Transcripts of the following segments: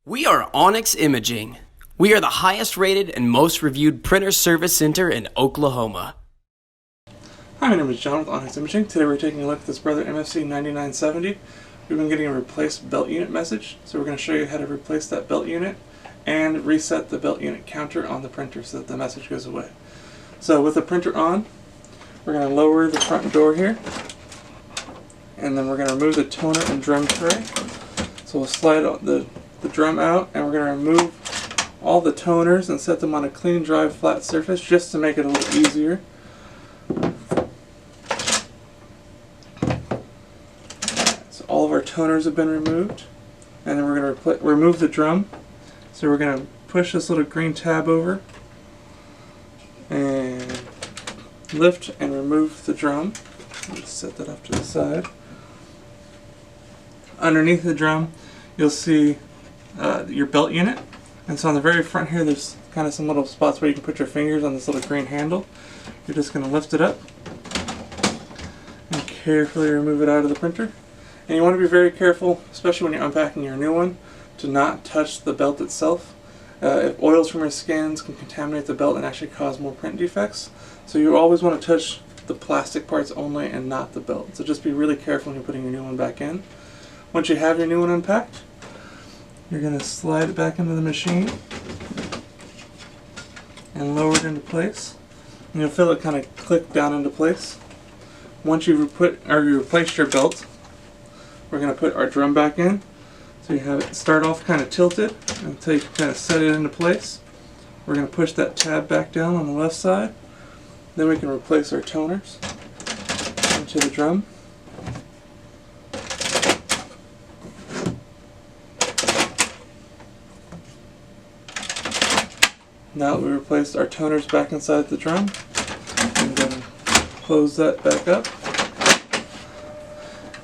We are Onyx Imaging. We are the highest rated and most reviewed printer service center in Oklahoma. Hi, my name is John with Onyx Imaging. Today we're taking a look at this Brother MFC 9970. We've been getting a replace belt unit message, so we're going to show you how to replace that belt unit and reset the belt unit counter on the printer so that the message goes away. So with the printer on, we're going to lower the front door here, and then we're going to remove the toner and drum tray. So we'll slide the drum out, and we're going to remove all the toners and set them on a clean, dry, flat surface just to make it a little easier. So all of our toners have been removed, and then we're going to remove the drum. So we're going to push this little green tab over and lift and remove the drum. Just set that off to the side. Underneath the drum you'll see your belt unit, and so on the very front here there's kind of some little spots where you can put your fingers on this little green handle. You're just going to lift it up and carefully remove it out of the printer. And you want to be very careful, especially when you're unpacking your new one, to not touch the belt itself. If oils from your skins can contaminate the belt and actually cause more print defects. So you always want to touch the plastic parts only and not the belt. So just be really careful when you're putting your new one back in. Once you have your new one unpacked, you're going to slide it back into the machine and lower it into place. And you'll feel it kind of click down into place. Once you've replaced your belt, we're going to put our drum back in. So you have it start off kind of tilted until you kind of set it into place. We're going to push that tab back down on the left side. Then we can replace our toners into the drum. Now that we replaced our toners back inside the drum, I'm going to close that back up.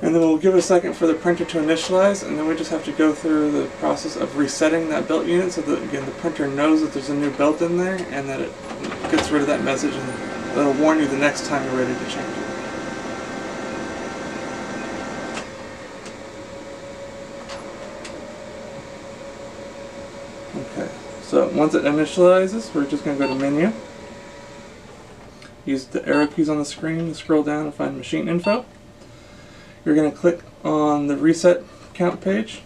And then we'll give it a second for the printer to initialize, and then we just have to go through the process of resetting that belt unit so that, again, the printer knows that there's a new belt in there and that it gets rid of that message, and it'll warn you the next time you're ready to change it. Okay, so once it initializes, we're just going to go to Menu. Use the arrow keys on the screen to scroll down and find Machine Info. You're going to click on the Reset Count page,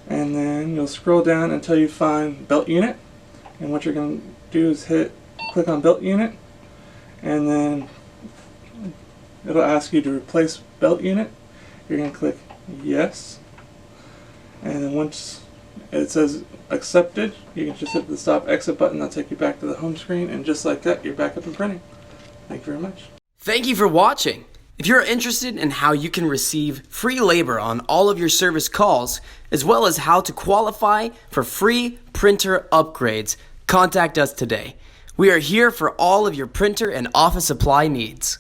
and then you'll scroll down until you find Belt Unit. And what you're going to do is click on Belt Unit, and then it'll ask you to replace Belt Unit. You're going to click Yes, and then once it says accepted, you can just hit the stop exit button. That'll take you back to the home screen, and just like that, you're back up and printing. Thank you very much. Thank you for watching. If you're interested in how you can receive free labor on all of your service calls, as well as how to qualify for free printer upgrades, contact us today. We are here for all of your printer and office supply needs.